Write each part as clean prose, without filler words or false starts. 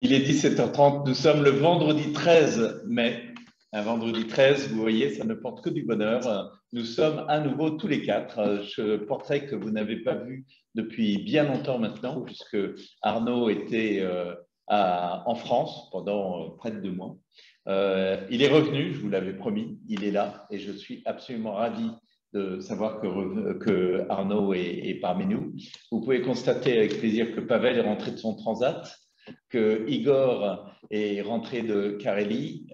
Il est 17h30, nous sommes le vendredi 13 mai. Un vendredi 13, vous voyez, ça ne porte que du bonheur. Nous sommes à nouveau tous les quatre. Ce portrait que vous n'avez pas vu depuis bien longtemps maintenant, puisque Arnaud était en France pendant près de 2 mois. Il est revenu, je vous l'avais promis, il est là et je suis absolument ravi de savoir que Arnaud est parmi nous. Vous pouvez constater avec plaisir que Pavel est rentré de son transat, que Igor est rentré de Carélie.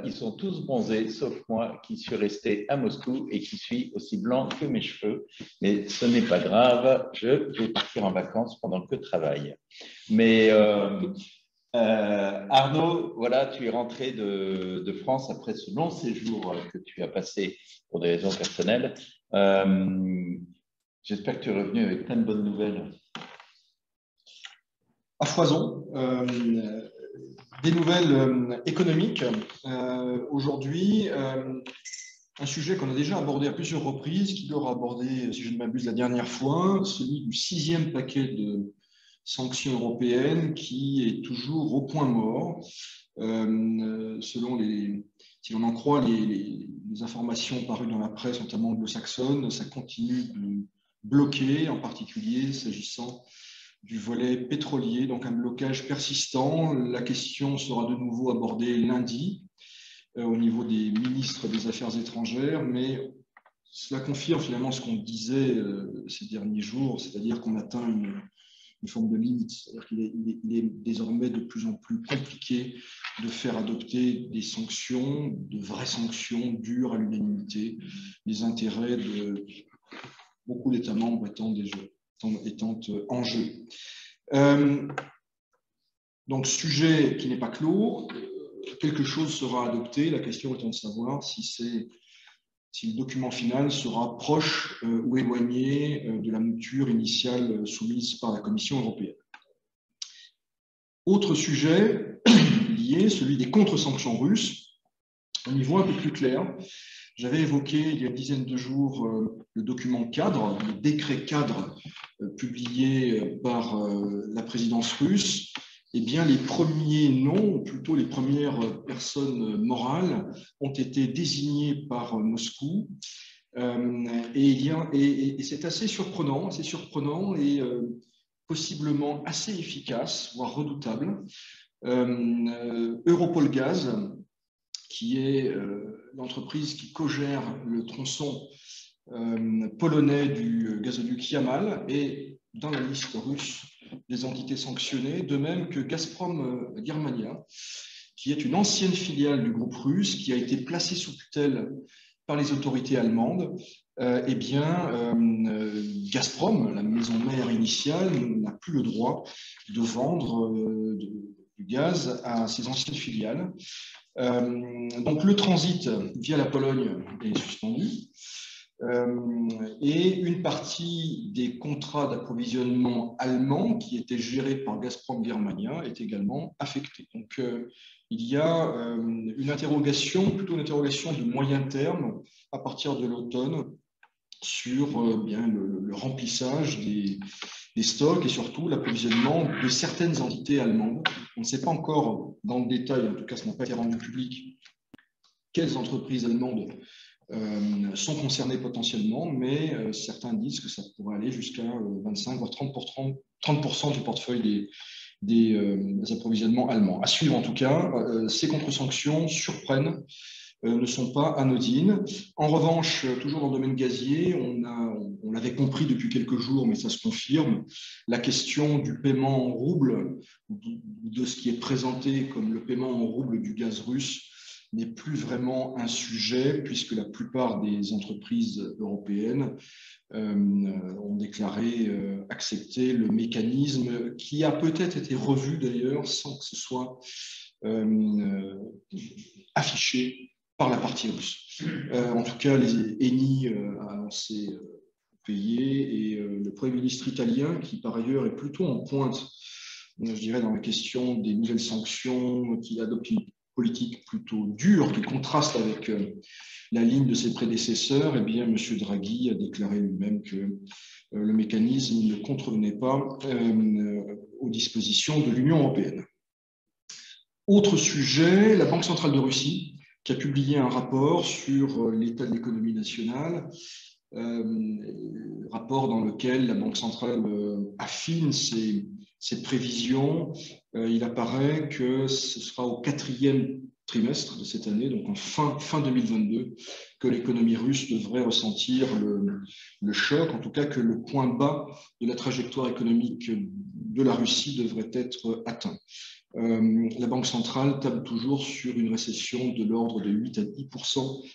Ils sont tous bronzés, sauf moi qui suis resté à Moscou et qui suis aussi blanc que mes cheveux. Mais ce n'est pas grave, je vais partir en vacances pendant que je travaille. Mais Arnaud, voilà, tu es rentré de France après ce long séjour que tu as passé pour des raisons personnelles. J'espère que tu es revenu avec plein de bonnes nouvelles. À foison, des nouvelles économiques. Aujourd'hui, un sujet qu'on a déjà abordé à plusieurs reprises, qui aura abordé, si je ne m'abuse, la dernière fois, celui du 6e paquet de sanctions européennes qui est toujours au point mort. Selon si l'on en croit les informations parues dans la presse, notamment anglo-saxonne, ça continue de bloquer, en particulier s'agissant du volet pétrolier, donc un blocage persistant. La question sera de nouveau abordée lundi au niveau des ministres des Affaires étrangères, mais cela confirme finalement ce qu'on disait ces derniers jours, c'est-à-dire qu'on atteint une forme de limite. C'est-à-dire qu'il est désormais de plus en plus compliqué de faire adopter des sanctions, de vraies sanctions dures à l'unanimité, les intérêts de beaucoup d'États membres étant en jeu. Donc, sujet qui n'est pas clos, quelque chose sera adopté. La question étant de savoir si le document final sera proche ou éloigné de la mouture initiale soumise par la Commission européenne. Autre sujet lié, celui des contre-sanctions russes. On y voit un peu plus clair. J'avais évoqué il y a une dizaine de jours le document cadre, le décret cadre publié par la présidence russe. Eh bien, les premiers noms, ou plutôt les premières personnes morales, ont été désignées par Moscou. Et c'est assez surprenant et possiblement assez efficace, voire redoutable. Europol Gaz, qui est l'entreprise qui cogère le tronçon polonais du gazoduc Yamal, est dans la liste russe des entités sanctionnées, de même que Gazprom Germania, qui est une ancienne filiale du groupe russe, qui a été placée sous tutelle par les autorités allemandes. Eh bien, Gazprom, la maison mère initiale, n'a plus le droit de vendre du gaz à ses anciennes filiales. Donc le transit via la Pologne est suspendu et une partie des contrats d'approvisionnement allemands qui étaient gérés par Gazprom Germania est également affectée. Donc il y a une interrogation de moyen terme à partir de l'automne sur bien le remplissage des stocks et surtout l'approvisionnement de certaines entités allemandes. On ne sait pas encore dans le détail, en tout cas ce n'a pas été rendu public, quelles entreprises allemandes sont concernées potentiellement, mais certains disent que ça pourrait aller jusqu'à 25 voire 30% du portefeuille des approvisionnements allemands. À suivre en tout cas, ces contre-sanctions surprennent, ne sont pas anodines. En revanche, toujours dans le domaine gazier, on l'avait compris depuis quelques jours, mais ça se confirme, la question du paiement en rouble, de ce qui est présenté comme le paiement en rouble du gaz russe, n'est plus vraiment un sujet, puisque la plupart des entreprises européennes ont déclaré accepter le mécanisme qui a peut-être été revu d'ailleurs sans que ce soit affiché par la partie russe. En tout cas, Eni a annoncé payer et le Premier ministre italien, qui par ailleurs est plutôt en pointe, je dirais, dans la question des nouvelles sanctions, qui adopte une politique plutôt dure, qui contraste avec la ligne de ses prédécesseurs, eh bien, M. Draghi a déclaré lui-même que le mécanisme ne contrevenait pas aux dispositions de l'Union européenne. Autre sujet, la Banque centrale de Russie, qui a publié un rapport sur l'état de l'économie nationale, rapport dans lequel la Banque centrale affine ses prévisions. Il apparaît que ce sera au 4e trimestre de cette année, donc en fin 2022, que l'économie russe devrait ressentir le choc, en tout cas que le point bas de la trajectoire économique de la Russie devrait être atteint. La Banque centrale table toujours sur une récession de l'ordre de 8 à 10%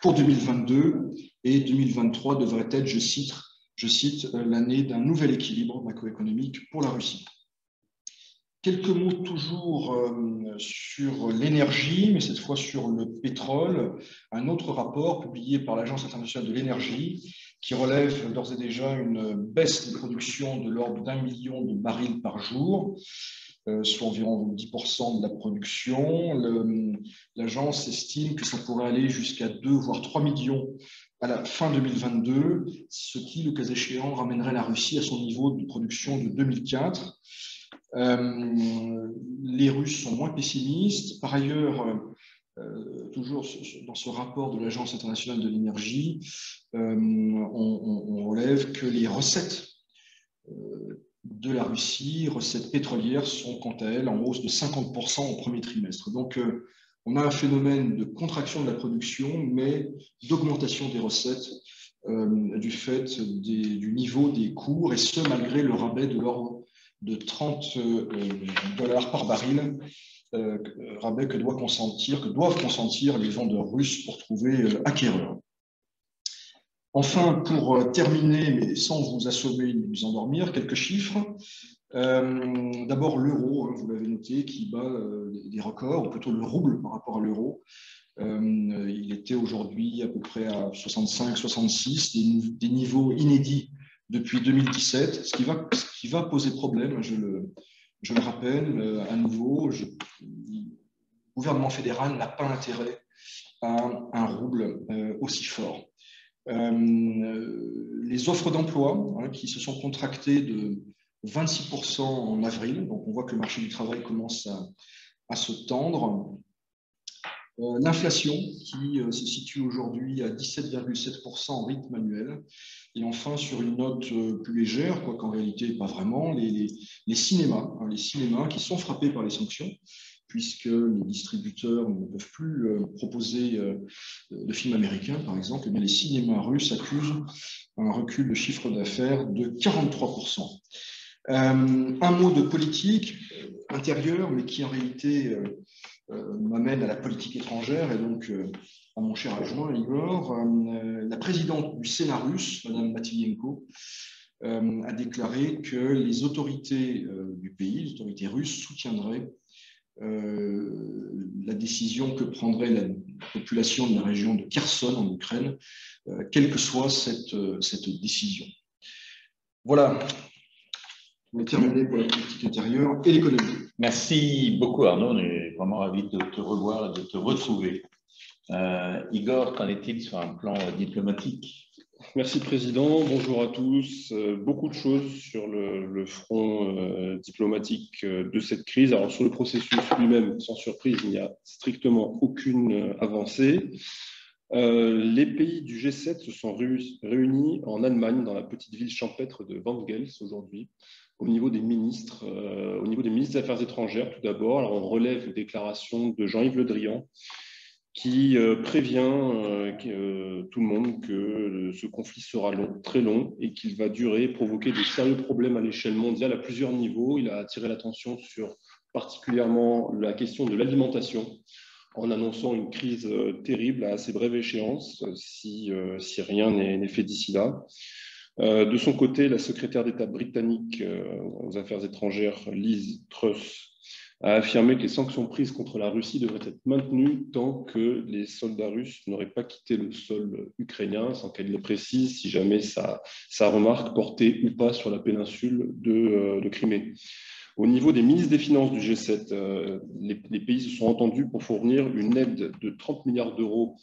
pour 2022, et 2023 devrait être, je cite, l'année d'un nouvel équilibre macroéconomique pour la Russie. Quelques mots toujours sur l'énergie, mais cette fois sur le pétrole. Un autre rapport publié par l'Agence internationale de l'énergie qui relève d'ores et déjà une baisse de production de l'ordre d'1 million de barils par jour, soit environ 10% de la production. L'agence estime que ça pourrait aller jusqu'à 2 voire 3 millions à la fin 2022, ce qui, le cas échéant, ramènerait la Russie à son niveau de production de 2004. Les Russes sont moins pessimistes. Par ailleurs, toujours dans ce rapport de l'Agence internationale de l'énergie, on relève que les recettes de la Russie, recettes pétrolières, sont quant à elles en hausse de 50% au premier trimestre. Donc, on a un phénomène de contraction de la production, mais d'augmentation des recettes du fait du niveau des cours, et ce, malgré le rabais de l'ordre de 30 dollars par baril, rabais que doivent consentir les vendeurs russes pour trouver acquéreurs. Enfin, pour terminer, mais sans vous assommer ni vous endormir, quelques chiffres. D'abord l'euro, vous l'avez noté, qui bat des records, ou plutôt le rouble par rapport à l'euro. Il était aujourd'hui à peu près à 65-66, des niveaux inédits depuis 2017, ce qui va poser problème, je le rappelle à nouveau. Le gouvernement fédéral n'a pas intérêt à un rouble aussi fort. Les offres d'emploi qui se sont contractées de 26% en avril, donc on voit que le marché du travail commence à se tendre. L'inflation qui se situe aujourd'hui à 17,7% en rythme annuel. Et enfin, sur une note plus légère, quoi qu'en réalité pas vraiment, les cinémas qui sont frappés par les sanctions, puisque les distributeurs ne peuvent plus proposer de films américains, par exemple, et bien les cinémas russes accusent un recul de chiffre d'affaires de 43%. Un mot de politique intérieure, mais qui en réalité m'amène à la politique étrangère et donc à mon cher adjoint Igor. La présidente du Sénat russe, Mme Matvienko, a déclaré que les autorités du pays, les autorités russes, soutiendraient la décision que prendrait la population de la région de Kherson en Ukraine, quelle que soit cette décision. Voilà. On est terminé pour la politique intérieure et l'économie. Merci beaucoup Arnaud, on est vraiment ravis de te revoir et de te retrouver. Igor, qu'en est-il sur un plan diplomatique? Merci Président, bonjour à tous. Beaucoup de choses sur le front diplomatique de cette crise. Alors sur le processus lui-même, sans surprise, il n'y a strictement aucune avancée. Les pays du G7 se sont réunis en Allemagne, dans la petite ville champêtre de Wendgels aujourd'hui, au niveau des ministres des Affaires étrangères tout d'abord. Alors on relève une déclaration de Jean-Yves Le Drian qui prévient tout le monde que ce conflit sera long, très long, et qu'il va durer, provoquer de sérieux problèmes à l'échelle mondiale à plusieurs niveaux. Il a attiré l'attention sur particulièrement la question de l'alimentation, en annonçant une crise terrible à assez brève échéance, si rien n'est fait d'ici là. De son côté, la secrétaire d'État britannique aux Affaires étrangères, Liz Truss, a affirmé que les sanctions prises contre la Russie devraient être maintenues tant que les soldats russes n'auraient pas quitté le sol ukrainien, sans qu'elle le précise, si jamais sa remarque portait ou pas sur la péninsule de Crimée. Au niveau des ministres des Finances du G7, les pays se sont entendus pour fournir une aide de 30 milliards d'euros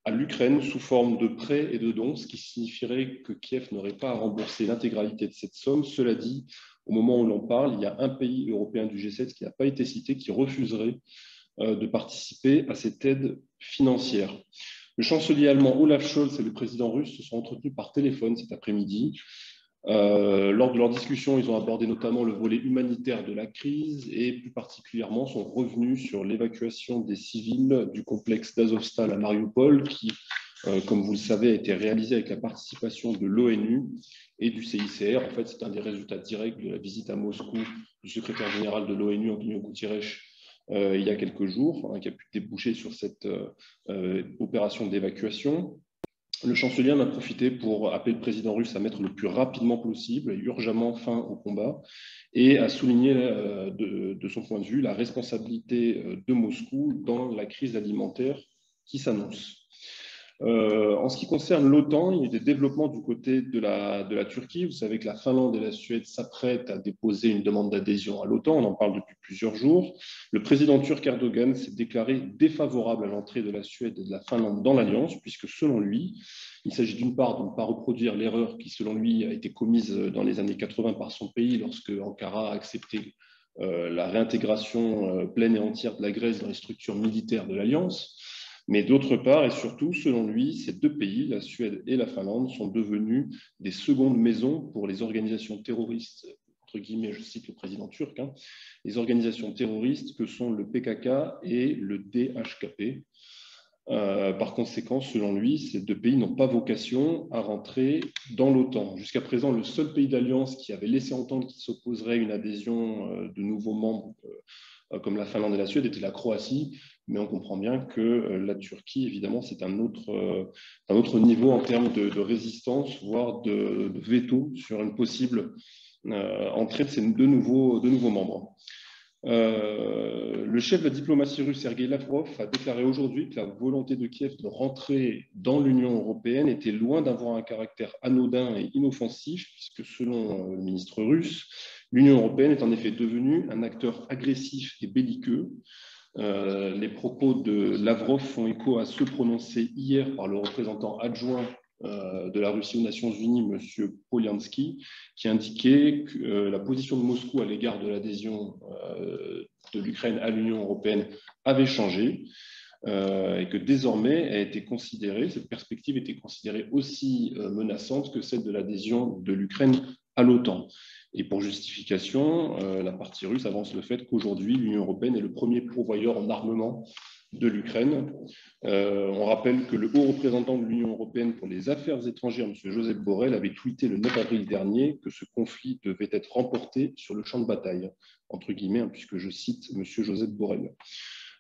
à l'Ukraine sous forme de prêts et de dons, ce qui signifierait que Kiev n'aurait pas à rembourser l'intégralité de cette somme. Cela dit, Au moment où l'on parle, il y a un pays européen du G7 qui n'a pas été cité, qui refuserait de participer à cette aide financière. Le chancelier allemand Olaf Scholz et le président russe se sont entretenus par téléphone cet après-midi. Lors de leur discussion, ils ont abordé notamment le volet humanitaire de la crise et plus particulièrement sont revenus sur l'évacuation des civils du complexe d'Azovstal à Mariupol qui, comme vous le savez, a été réalisé avec la participation de l'ONU et du CICR. En fait, c'est un des résultats directs de la visite à Moscou du secrétaire général de l'ONU, Antonio Guterres, il y a quelques jours, qui a pu déboucher sur cette opération d'évacuation. Le chancelier en a profité pour appeler le président russe à mettre le plus rapidement possible, urgemment fin au combat, et à souligner de son point de vue la responsabilité de Moscou dans la crise alimentaire qui s'annonce. En ce qui concerne l'OTAN, il y a des développements du côté de la Turquie. Vous savez que la Finlande et la Suède s'apprêtent à déposer une demande d'adhésion à l'OTAN. On en parle depuis plusieurs jours. Le président turc Erdogan s'est déclaré défavorable à l'entrée de la Suède et de la Finlande dans l'Alliance, puisque selon lui, il s'agit d'une part de ne pas reproduire l'erreur qui, selon lui, a été commise dans les années 80 par son pays lorsque Ankara a accepté la réintégration pleine et entière de la Grèce dans les structures militaires de l'Alliance. Mais d'autre part, et surtout, selon lui, ces deux pays, la Suède et la Finlande, sont devenus des secondes maisons pour les organisations terroristes, entre guillemets, je cite le président turc, les organisations terroristes que sont le PKK et le DHKP. Par conséquent, selon lui, ces deux pays n'ont pas vocation à rentrer dans l'OTAN. Jusqu'à présent, le seul pays d'alliance qui avait laissé entendre qu'il s'opposerait à une adhésion de nouveaux membres comme la Finlande et la Suède était la Croatie, mais on comprend bien que la Turquie, évidemment, c'est un autre niveau en termes de résistance, voire de veto sur une possible entrée de ces deux nouveaux membres. Le chef de la diplomatie russe, Sergei Lavrov, a déclaré aujourd'hui que la volonté de Kiev de rentrer dans l'Union européenne était loin d'avoir un caractère anodin et inoffensif, puisque selon le ministre russe, l'Union européenne est en effet devenue un acteur agressif et belliqueux. Les propos de Lavrov font écho à ceux prononcés hier par le représentant adjoint de la Russie aux Nations Unies, M. Polyansky, qui indiquait que la position de Moscou à l'égard de l'adhésion de l'Ukraine à l'Union européenne avait changé et que désormais cette perspective était considérée aussi menaçante que celle de l'adhésion de l'Ukraine à l'OTAN. Et pour justification, la partie russe avance le fait qu'aujourd'hui, l'Union européenne est le premier pourvoyeur en armement de l'Ukraine. On rappelle que le haut représentant de l'Union européenne pour les affaires étrangères, M. Josep Borrell, avait tweeté le 9 avril dernier que ce conflit devait être remporté sur le champ de bataille, entre guillemets, puisque je cite M. Josep Borrell.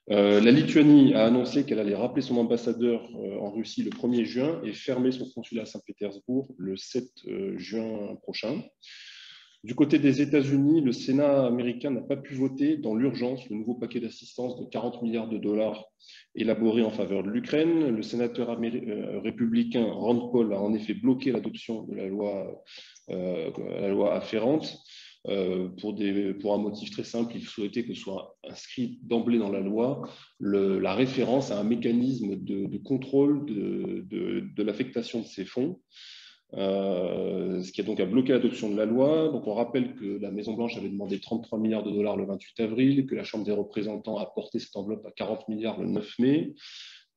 La Lituanie a annoncé qu'elle allait rappeler son ambassadeur en Russie le 1er juin et fermer son consulat à Saint-Pétersbourg le 7 juin prochain. Du côté des États-Unis, le Sénat américain n'a pas pu voter dans l'urgence le nouveau paquet d'assistance de 40 milliards de dollars élaboré en faveur de l'Ukraine. Le sénateur républicain Rand Paul a en effet bloqué l'adoption de la loi afférente pour un motif très simple. Il souhaitait que soit inscrit d'emblée dans la loi la référence à un mécanisme de contrôle de l'affectation de ces fonds. Ce qui a donc bloqué l'adoption de la loi. Donc on rappelle que la Maison-Blanche avait demandé 33 milliards de dollars le 28 avril, que la Chambre des représentants a porté cette enveloppe à 40 milliards le 9 mai,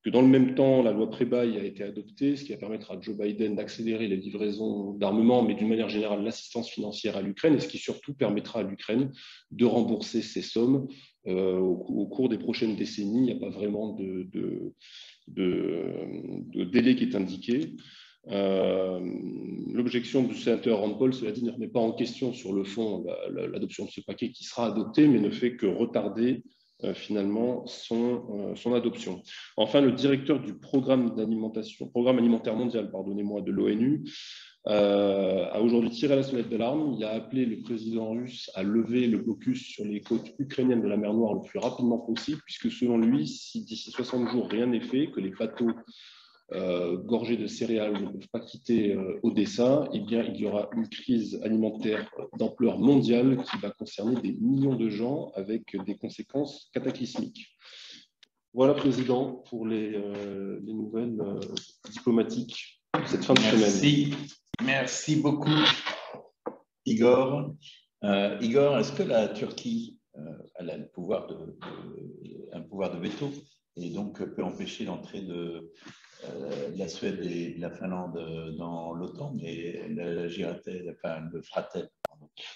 que dans le même temps, la loi pré-bail a été adoptée, ce qui va permettre à Joe Biden d'accélérer les livraisons d'armement, mais d'une manière générale, l'assistance financière à l'Ukraine, et ce qui surtout permettra à l'Ukraine de rembourser ces sommes au cours des prochaines décennies. Il n'y a pas vraiment de délai qui est indiqué. L'objection du sénateur Rand Paul, cela dit, ne remet pas en question sur le fond l'adoption de ce paquet qui sera adopté, mais ne fait que retarder finalement son adoption. Enfin, le directeur du programme alimentaire mondial de l'ONU a aujourd'hui tiré la sonnette d'alarme. Il a appelé le président russe à lever le blocus sur les côtes ukrainiennes de la mer Noire le plus rapidement possible, puisque selon lui, si d'ici 60 jours rien n'est fait, que les bateaux gorgés de céréales ne peuvent pas quitter Odessa, eh bien, il y aura une crise alimentaire d'ampleur mondiale qui va concerner des millions de gens avec des conséquences cataclysmiques. Voilà, Président, pour les nouvelles diplomatiques de cette fin de semaine. Merci beaucoup, Igor. Igor, est-ce que la Turquie elle a un pouvoir de veto et donc peut empêcher l'entrée de la Suède et de la Finlande dans l'OTAN, mais le fera-t-elle?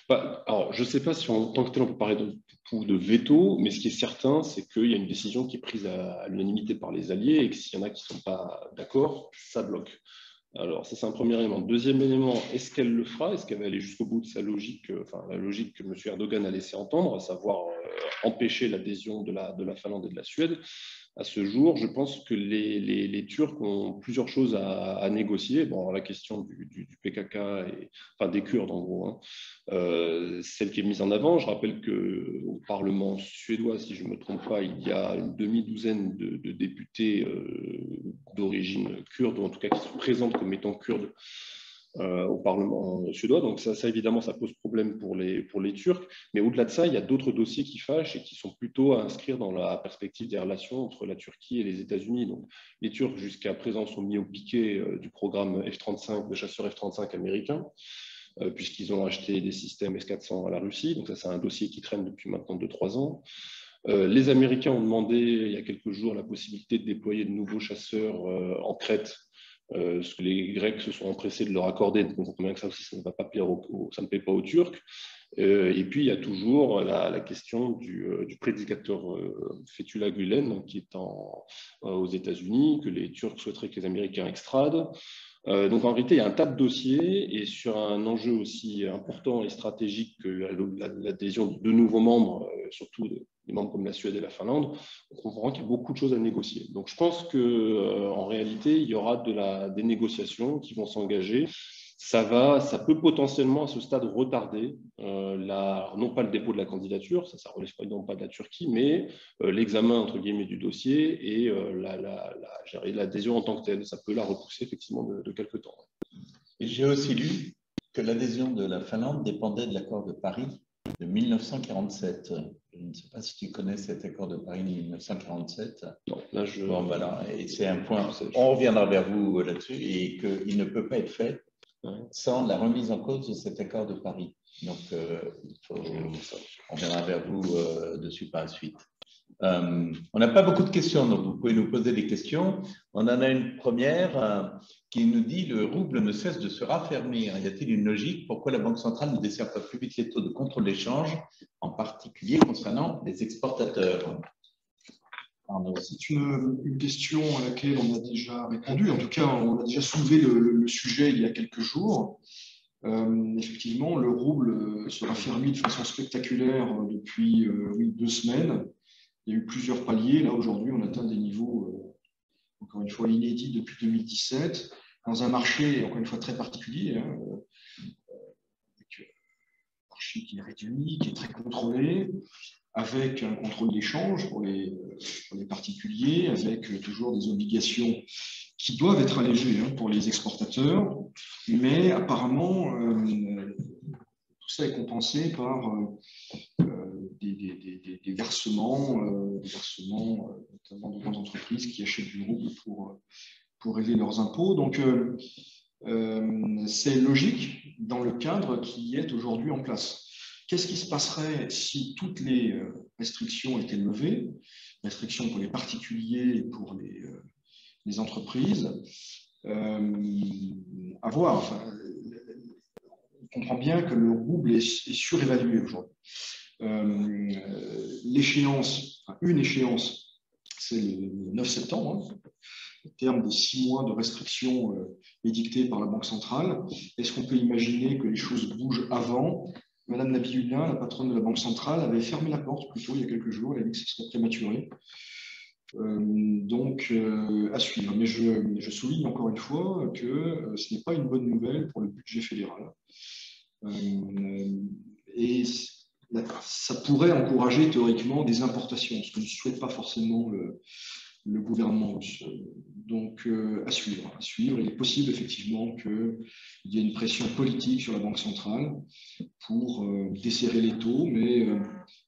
Alors, je ne sais pas si en tant que tel on peut parler de veto, mais ce qui est certain, c'est qu'il y a une décision qui est prise à l'unanimité par les alliés et que s'il y en a qui ne sont pas d'accord, ça bloque. Alors, ça, c'est un premier élément. Deuxième élément, est-ce qu'elle le fera? Est-ce qu'elle va aller jusqu'au bout de sa logique, enfin, la logique que M. Erdogan a laissé entendre, à savoir empêcher l'adhésion de la Finlande et de la Suède? À ce jour, je pense que les Turcs ont plusieurs choses à négocier. Bon, la question du PKK, enfin des Kurdes en gros, hein, celle qui est mise en avant. Je rappelle qu'au Parlement suédois, si je ne me trompe pas, il y a une demi-douzaine de députés d'origine kurde, ou en tout cas qui se présentent comme étant kurdes au Parlement suédois. Donc ça, évidemment, ça pose problème pour les Turcs. Mais au-delà de ça, il y a d'autres dossiers qui fâchent et qui sont plutôt à inscrire dans la perspective des relations entre la Turquie et les États-Unis. Donc les Turcs, jusqu'à présent, sont mis au piquet du programme F-35, de chasseurs F-35 américains, puisqu'ils ont acheté des systèmes S-400 à la Russie. Donc ça, c'est un dossier qui traîne depuis maintenant 2-3 ans. Les Américains ont demandé, il y a quelques jours, la possibilité de déployer de nouveaux chasseurs en Crète, ce que les Grecs se sont empressés de leur accorder. Donc on comprend bien que ça aussi, ça ne va pas plaire ça ne plaît pas aux Turcs. Et puis, il y a toujours la question du prédicateur Fethullah Gülen, qui est aux États-Unis, que les Turcs souhaiteraient que les Américains extradent. Donc, en réalité, il y a un tas de dossiers, et sur un enjeu aussi important et stratégique que l'adhésion de deux nouveaux membres, surtout des membres comme la Suède et la Finlande, on comprend qu'il y a beaucoup de choses à négocier. Donc, je pense qu'en réalité, il y aura des négociations qui vont s'engager. Ça peut potentiellement à ce stade retarder non pas le dépôt de la candidature, ça ne relève pas évidemment pas de la Turquie, mais l'examen entre guillemets du dossier et l'adhésion en tant que telle. Ça peut la repousser effectivement de quelques temps. Et j'ai aussi lu que l'adhésion de la Finlande dépendait de l'accord de Paris de 1947. Je ne sais pas si tu connais cet accord de Paris de 1947. Non, là je... Bon, voilà, et c'est un point, on reviendra vers vous là-dessus, et qu'il ne peut pas être fait sans la remise en cause de cet accord de Paris. Donc, on reviendra vers vous dessus par la suite. On n'a pas beaucoup de questions, donc vous pouvez nous poser des questions. On en a une première qui nous dit « Le rouble ne cesse de se raffermir. Y a-t-il une logique? Pourquoi la Banque centrale ne desserre pas plus vite les taux de contrôle d'échange, en particulier concernant les exportateurs ?» C'est une question à laquelle on a déjà répondu. En tout cas, on a déjà soulevé le sujet il y a quelques jours. Effectivement, le rouble se raffermit de façon spectaculaire depuis 2 semaines. Il y a eu plusieurs paliers. Là, aujourd'hui, on atteint des niveaux, encore une fois, inédits depuis 2017, dans un marché, encore une fois, très particulier, avec un marché qui est réduit, qui est très contrôlé, avec un contrôle d'échange pour les particuliers, avec toujours des obligations qui doivent être allégées pour les exportateurs, mais apparemment, tout ça est compensé par des versements, notamment de grandes entreprises qui achètent du rouble pour régler leurs impôts. Donc, c'est logique dans le cadre qui est aujourd'hui en place. Qu'est-ce qui se passerait si toutes les restrictions étaient levées, restrictions pour les particuliers et pour les entreprises? À voir. Enfin, on comprend bien que le rouble est surévalué aujourd'hui. L'échéance, une échéance, c'est le 9 septembre, au terme des 6 mois de restrictions édictées par la Banque centrale. Est-ce qu'on peut imaginer que les choses bougent avant? Madame Nabihullah, la patronne de la Banque centrale, avait fermé la porte plutôt il y a quelques jours. Elle a dit que ce serait prématuré. Donc, à suivre. Mais je souligne encore une fois que ce n'est pas une bonne nouvelle pour le budget fédéral. Et ça pourrait encourager théoriquement des importations, ce que ne souhaite pas forcément le gouvernement russe. Donc, à suivre. Il est possible effectivement qu'il y ait une pression politique sur la Banque centrale pour desserrer les taux, mais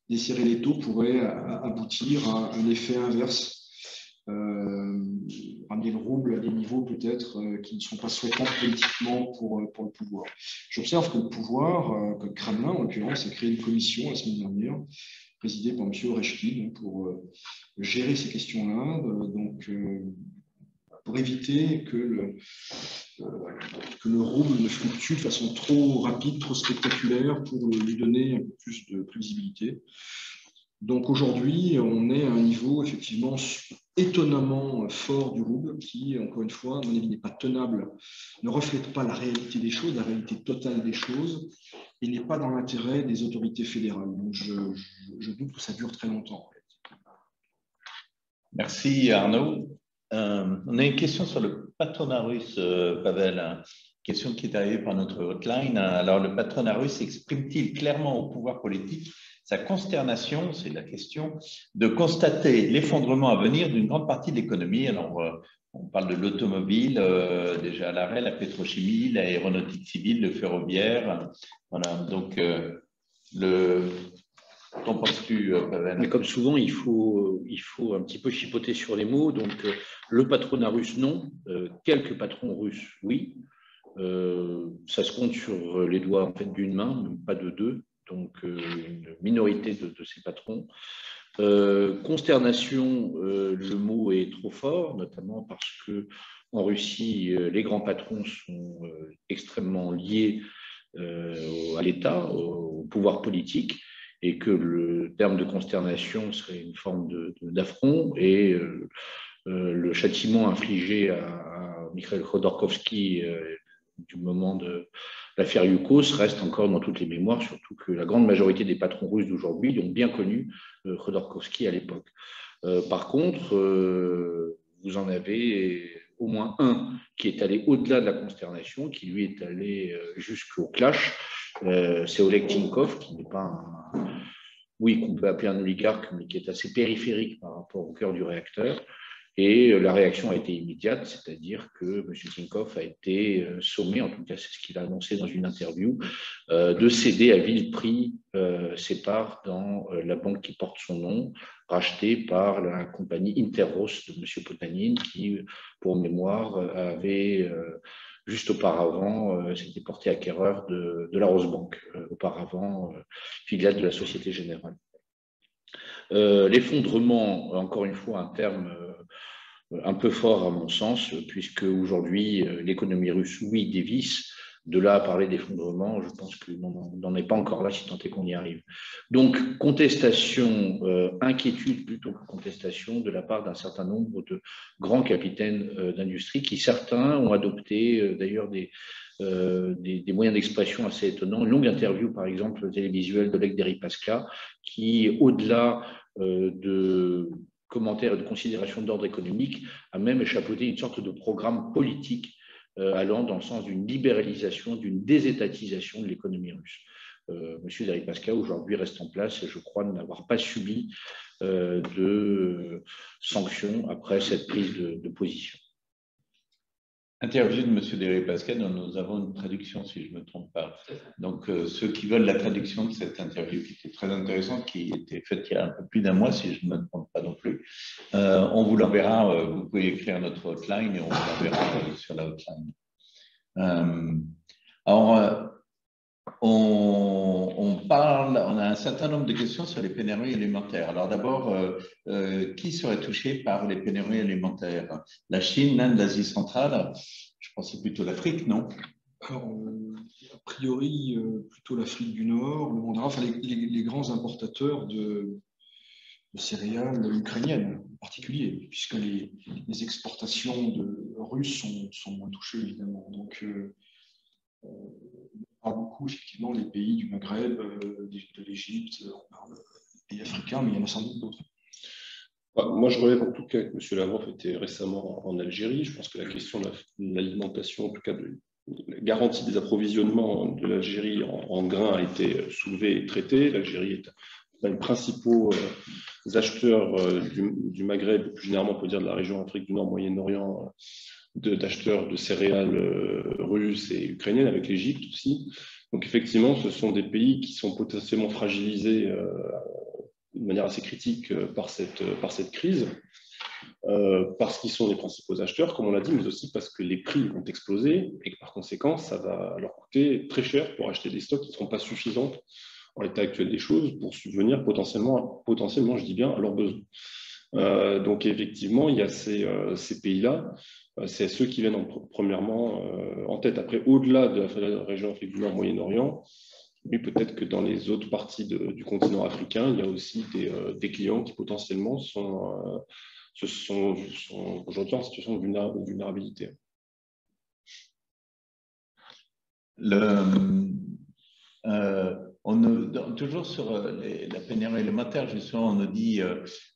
desserrer les taux pourrait aboutir à un effet inverse, un ramener le rouble à des niveaux peut-être qui ne sont pas souhaitables politiquement pour le pouvoir. J'observe que le pouvoir, que le Kremlin en l'occurrence, a créé une commission la semaine dernière, présidée par M. Oreshkin, pour gérer ces questions-là, donc pour éviter que le rouble ne fluctue de façon trop rapide, trop spectaculaire, pour lui donner un peu plus de prévisibilité. Donc aujourd'hui, on est à un niveau effectivement étonnamment fort du rouble qui, encore une fois, à mon avis, n'est pas tenable, ne reflète pas la réalité des choses, la réalité totale des choses, et n'est pas dans l'intérêt des autorités fédérales. Donc je doute que ça dure très longtemps. Merci Arnaud. On a une question sur le patronat russe, Pavel. Une question qui est arrivée par notre hotline. Alors, le patronat russe exprime-t-il clairement au pouvoir politique sa consternation, c'est la question, de constater l'effondrement à venir d'une grande partie de l'économie? Alors, on parle de l'automobile, déjà à l'arrêt, la pétrochimie, l'aéronautique civile, le ferroviaire. Voilà, donc, qu'en penses-tu, Pavel? Mais comme souvent, il faut un petit peu chipoter sur les mots. Donc, le patronat russe, non. Quelques patrons russes, oui. Ça se compte sur les doigts en fait, d'une main, même pas de deux. Donc, une minorité de ces patrons. Consternation, le mot est trop fort, notamment parce que en Russie, les grands patrons sont extrêmement liés à l'État, au pouvoir politique, et que le terme de consternation serait une forme d'affront, et le châtiment infligé à Mikhail Khodorkovsky du moment de l'affaire Yukos reste encore dans toutes les mémoires, surtout que la grande majorité des patrons russes d'aujourd'hui ont bien connu Khodorkovsky à l'époque. Par contre, vous en avez au moins un qui est allé au-delà de la consternation, qui lui est allé jusqu'au clash. C'est Oleg Tinkov, qui n'est pas qu'on peut appeler un oligarque, mais qui est assez périphérique par rapport au cœur du réacteur. Et la réaction a été immédiate, c'est-à-dire que M. Tinkov a été sommé, en tout cas c'est ce qu'il a annoncé dans une interview, de céder à vil prix ses parts dans la banque qui porte son nom, rachetée par la compagnie Interros de M. Potanin, qui, pour mémoire, avait juste auparavant, s'était porté acquéreur de la Rosebank, auparavant filiale de la Société Générale. L'effondrement, encore une fois, un terme un peu fort à mon sens, puisque aujourd'hui, l'économie russe, oui, dévisse. De là à parler d'effondrement, je pense qu'on n'en est pas encore là, si tant est qu'on y arrive. Donc, contestation, inquiétude plutôt que contestation de la part d'un certain nombre de grands capitaines d'industrie qui, certains, ont adopté d'ailleurs des moyens d'expression assez étonnants. Une longue interview, par exemple, télévisuelle d'Oleg Deripaska, qui, au-delà de commentaires et de considérations d'ordre économique, a même échapeauté une sorte de programme politique allant dans le sens d'une libéralisation, d'une désétatisation de l'économie russe. Monsieur Deripaska, aujourd'hui, reste en place et je crois n'avoir pas subi de sanctions après cette prise de position. Interview de M. Deripaska, dont nous avons une traduction, si je ne me trompe pas. Donc, ceux qui veulent la traduction de cette interview, qui était très intéressante, qui était faite il y a un peu plus d'un mois, si je ne me trompe pas non plus, on vous l'enverra. Vous pouvez écrire notre hotline et on vous l'enverra sur la hotline. Alors, on a un certain nombre de questions sur les pénuries alimentaires. Alors d'abord, qui serait touché par les pénuries alimentaires? La Chine, l'Inde, l'Asie centrale? Je pensais plutôt l'Afrique, non? Alors, a priori, plutôt l'Afrique du Nord, le monde arabe, enfin, les grands importateurs de céréales ukrainiennes en particulier, puisque les exportations russes sont moins touchées, évidemment. Donc, on parle beaucoup, effectivement, des pays du Maghreb, de l'Égypte, on parle des pays africains, mais il y en a sans doute d'autres. Moi, je relève en tout cas que M. Lavrov était récemment en Algérie. Je pense que la question de l'alimentation, en tout cas de la garantie des approvisionnements de l'Algérie en grains a été soulevée et traitée. L'Algérie est un des principaux acheteurs du Maghreb, plus généralement on peut dire de la région Afrique du Nord, Moyen-Orient, d'acheteurs de céréales russes et ukrainiennes, avec l'Égypte aussi. Donc effectivement, ce sont des pays qui sont potentiellement fragilisés de manière assez critique par cette crise. parce qu'ils sont les principaux acheteurs, comme on l'a dit, mais aussi parce que les prix ont explosé et que par conséquent, ça va leur coûter très cher pour acheter des stocks qui ne seront pas suffisants en l'état actuel des choses pour subvenir potentiellement, je dis bien, à leurs besoins. Donc effectivement, il y a ces pays-là, c'est ceux qui viennent premièrement en tête. Après, au-delà de la région Afrique du Nord, Moyen-Orient, mais peut-être que dans les autres parties du continent africain, il y a aussi des clients qui potentiellement sont aujourd'hui en situation de vulnérabilité. Toujours sur la pénurie alimentaire, justement, on nous dit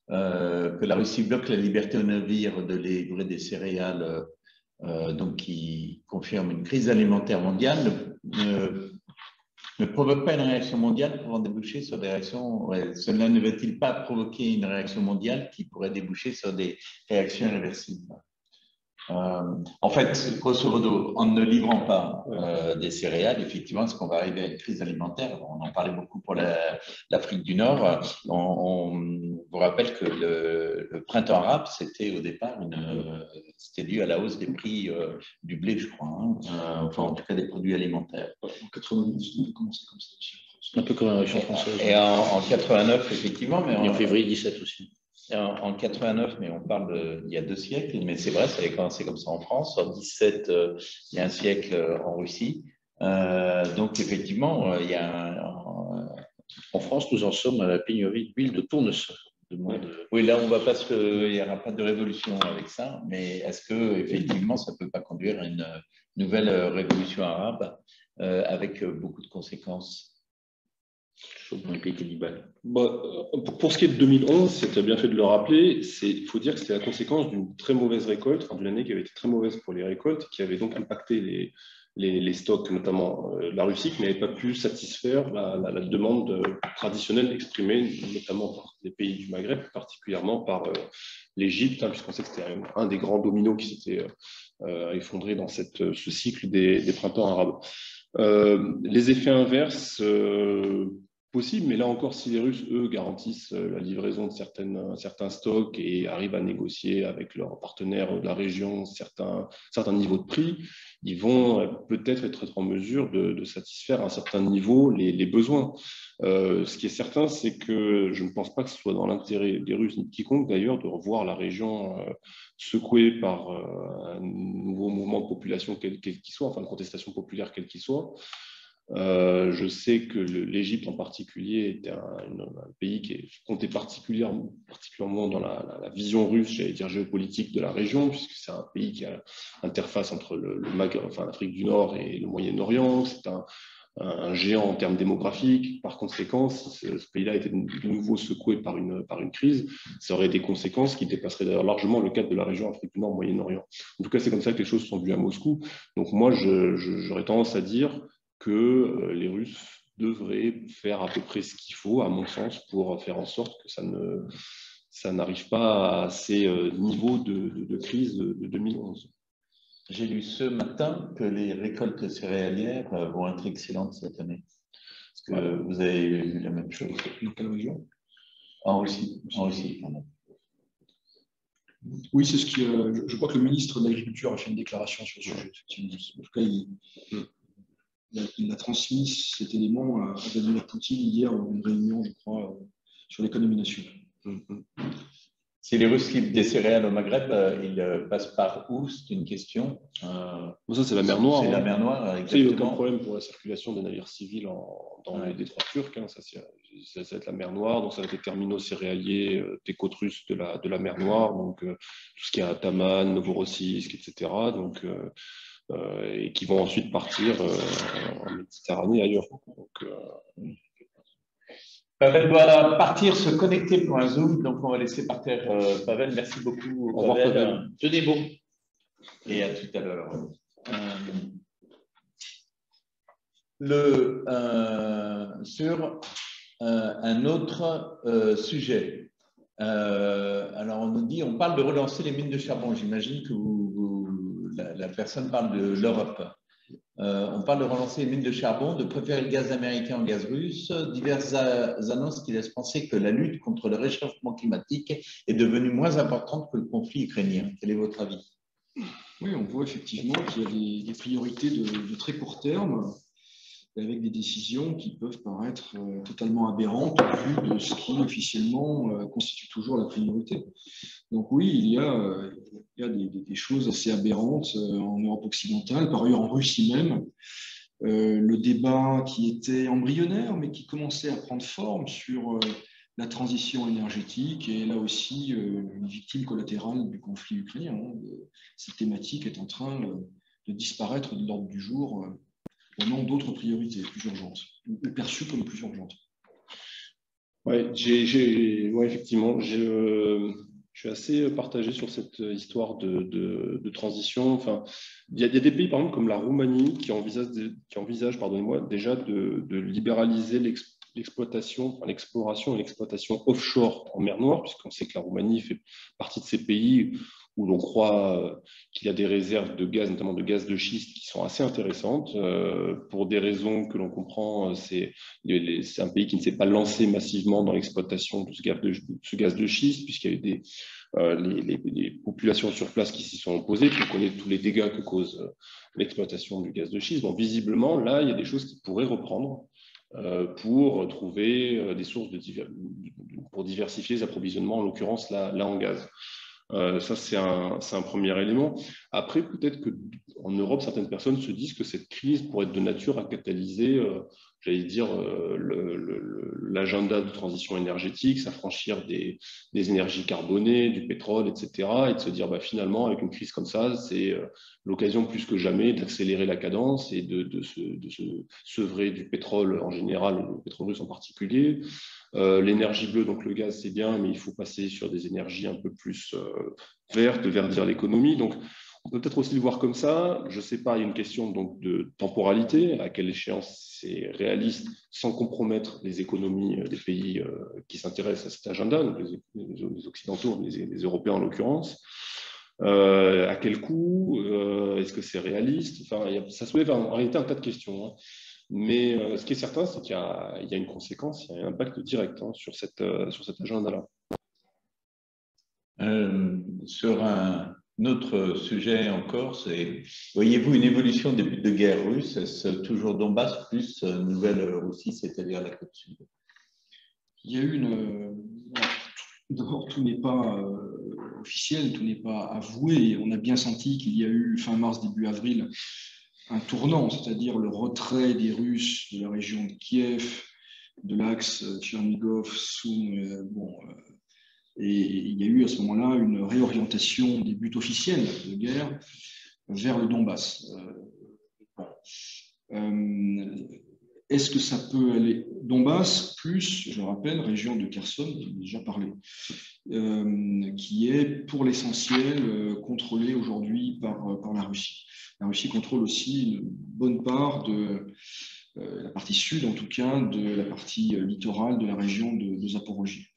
que la Russie bloque la liberté aux navires de livrer des céréales, donc qui confirme une crise alimentaire mondiale, ne provoque pas une réaction mondiale pouvant déboucher sur des réactions. Cela ne va-t-il pas provoquer une réaction mondiale qui pourrait déboucher sur des réactions irréversibles? En fait, grosso modo, en ne livrant pas des céréales, effectivement, est-ce qu'on va arriver à une crise alimentaire? On en parlait beaucoup pour l'Afrique du Nord. On vous rappelle que le printemps arabe, c'était au départ c'était dû à la hausse des prix du blé, je crois, enfin en tout cas des produits alimentaires. En 92, on a commencé comme ça aussi. Un peu comme la Révolution française. Et en 89, effectivement. Mais en février 17 aussi. En 89, mais on parle il y a 2 siècles, mais c'est vrai, ça avait commencé comme ça en France. En 17, il y a un siècle en Russie. Donc, effectivement, il y a en France, nous en sommes à la pénurie d'huile de tournesol. Oui, là, on va pas il n'y aura pas de révolution avec ça, mais est-ce que effectivement, ça ne peut pas conduire à une nouvelle révolution arabe avec beaucoup de conséquences? Dans les pays cannibales. Pour ce qui est de 2011, c'était bien fait de le rappeler, il faut dire que c'était la conséquence d'une très mauvaise récolte, d'une année qui avait été très mauvaise pour les récoltes, qui avait donc impacté les stocks, notamment la Russie, qui n'avait pas pu satisfaire la demande traditionnelle exprimée, notamment par les pays du Maghreb, particulièrement par l'Égypte, puisqu'on sait que c'était un des grands dominos qui s'était effondré dans ce cycle des printemps arabes. Les effets inverses possible, mais là encore, si les Russes, eux, garantissent la livraison de certains stocks et arrivent à négocier avec leurs partenaires de la région certains niveaux de prix, ils vont peut-être être en mesure de satisfaire à un certain niveau les besoins. Ce qui est certain, c'est que je ne pense pas que ce soit dans l'intérêt des Russes, ni de quiconque d'ailleurs, de revoir la région secouée par un nouveau mouvement de population quel qu'il soit, enfin de contestation populaire quel qu'il soit. Je sais que l'Égypte en particulier était un pays qui comptait particulièrement dans la vision russe, j'allais dire géopolitique de la région, puisque c'est un pays qui a l'interface entre le Maghreb, enfin l'Afrique du Nord et le Moyen-Orient. C'est un géant en termes démographiques. Par conséquent, si ce pays-là était de nouveau secoué par une crise, ça aurait des conséquences qui dépasseraient d'ailleurs largement le cadre de la région Afrique du Nord, Moyen-Orient. En tout cas, c'est comme ça que les choses sont vues à Moscou. Donc moi, j'aurais tendance à dire que les Russes devraient faire à peu près ce qu'il faut, à mon sens, pour faire en sorte que ça n'arrive pas à ces niveaux de crise de 2011. J'ai lu ce matin que les récoltes céréalières vont être excellentes cette année. Est-ce que vous avez vu la même chose? Dans quelle région? En Russie. Oui, c'est ce qui. Je crois que le ministre de l'Agriculture a fait une déclaration sur ce sujet. En tout cas, il a transmis cet élément à Vladimir Poutine hier dans une réunion, je crois, sur l'économie nationale. Si les Russes livrent des céréales au Maghreb, ils passent par où? C'est une question. Ça, c'est la mer Noire. C'est la mer Noire, exactement. Il n'y a aucun problème pour la circulation des navires civils dans les détroits turcs. Ça va être la mer Noire, donc ça va être les terminaux céréaliers des côtes russes de la mer Noire, donc tout ce qui est à Taman, Novorossiysk, etc. Donc, et qui vont ensuite partir en Méditerranée ailleurs. Pavel doit partir se connecter pour un Zoom, donc on va laisser partir Pavel. Merci beaucoup. Au revoir, Pavel. Tenez bon. Et à tout à l'heure. Sur un autre sujet. Alors on nous dit, on parle de relancer les mines de charbon. J'imagine que la personne parle de l'Europe. On parle de relancer les mines de charbon, de préférer le gaz américain au gaz russe, diverses annonces qui laissent penser que la lutte contre le réchauffement climatique est devenue moins importante que le conflit ukrainien. Quel est votre avis? Oui, on voit effectivement qu'il y a des priorités de très court terme, avec des décisions qui peuvent paraître totalement aberrantes au vu de ce qui officiellement constitue toujours la priorité. Donc oui, il y a des choses assez aberrantes en Europe occidentale, par ailleurs en Russie même. Le débat qui était embryonnaire, mais qui commençait à prendre forme sur la transition énergétique est là aussi une victime collatérale du conflit ukrainien. Cette thématique est en train de disparaître de l'ordre du jour au nom d'autres priorités plus urgentes, ou perçues comme plus urgentes. Oui, effectivement, je suis assez partagé sur cette histoire de transition. Enfin, il y a des pays, par exemple, comme la Roumanie, qui envisagent déjà de libéraliser l'exploration et l'exploitation offshore en mer Noire, puisqu'on sait que la Roumanie fait partie de ces pays où l'on croit qu'il y a des réserves de gaz, notamment de gaz de schiste, qui sont assez intéressantes. Pour des raisons que l'on comprend, c'est un pays qui ne s'est pas lancé massivement dans l'exploitation de ce gaz de schiste, puisqu'il y a eu les populations sur place qui s'y sont opposées, puis on connaît tous les dégâts que cause l'exploitation du gaz de schiste. Donc visiblement, là, il y a des choses qui pourraient reprendre pour trouver des sources pour diversifier les approvisionnements, en l'occurrence là en gaz. Ça, c'est un premier élément. Après, peut-être qu'en Europe, certaines personnes se disent que cette crise pourrait être de nature à catalyser, j'allais dire, l'agenda de transition énergétique, s'affranchir des énergies carbonées, du pétrole, etc. Et de se dire, finalement, avec une crise comme ça, c'est l'occasion plus que jamais d'accélérer la cadence et de se sevrer du pétrole en général, le pétrole russe en particulier. L'énergie bleue, donc le gaz, c'est bien, mais il faut passer sur des énergies un peu plus vertes, verdir l'économie. Donc, on peut peut-être aussi le voir comme ça. Je ne sais pas, il y a une question donc, de temporalité, à quelle échéance c'est réaliste, sans compromettre les économies des pays qui s'intéressent à cet agenda, donc les Occidentaux, les Européens en l'occurrence. À quel coût? Est-ce que c'est réaliste? Enfin, ça soulève en réalité un tas de questions. Hein. Mais ce qui est certain, c'est qu'il y a une conséquence, il y a un impact direct sur cet agenda-là. Sur un autre sujet encore, c'est, voyez-vous une évolution des buts de guerre russes? Est-ce toujours Donbass plus Nouvelle-Russie, c'est-à-dire la côte sud? Il y a eu D'abord, tout n'est pas officiel, tout n'est pas avoué. On a bien senti qu'il y a eu, fin mars, début avril, un tournant, c'est-à-dire le retrait des Russes de la région de Kiev, de l'axe Tchernigov, Soum, et il y a eu à ce moment-là une réorientation des buts officiels de guerre vers le Donbass. Est-ce que ça peut aller Donbass plus, je rappelle, région de Kherson, j'en ai déjà parlé, qui est pour l'essentiel contrôlée aujourd'hui par la Russie. La Russie contrôle aussi une bonne part de la partie sud, en tout cas, de la partie littorale de la région de Zaporogie.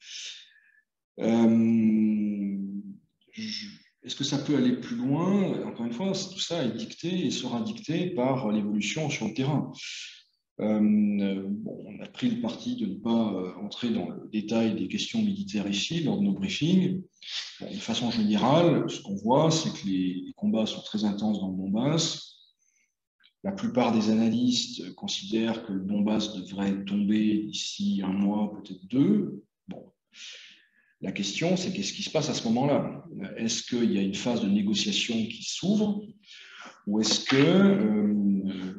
Est-ce que ça peut aller plus loin? Encore une fois, tout ça est dicté et sera dicté par l'évolution sur le terrain. On a pris le parti de ne pas entrer dans le détail des questions militaires ici lors de nos briefings. De façon générale, ce qu'on voit, c'est que les combats sont très intenses dans le Donbass. La plupart des analystes considèrent que le Donbass devrait tomber d'ici un mois, peut-être 2. La question, c'est qu'est-ce qui se passe à ce moment-là? Est-ce qu'il y a une phase de négociation qui s'ouvre ou est-ce que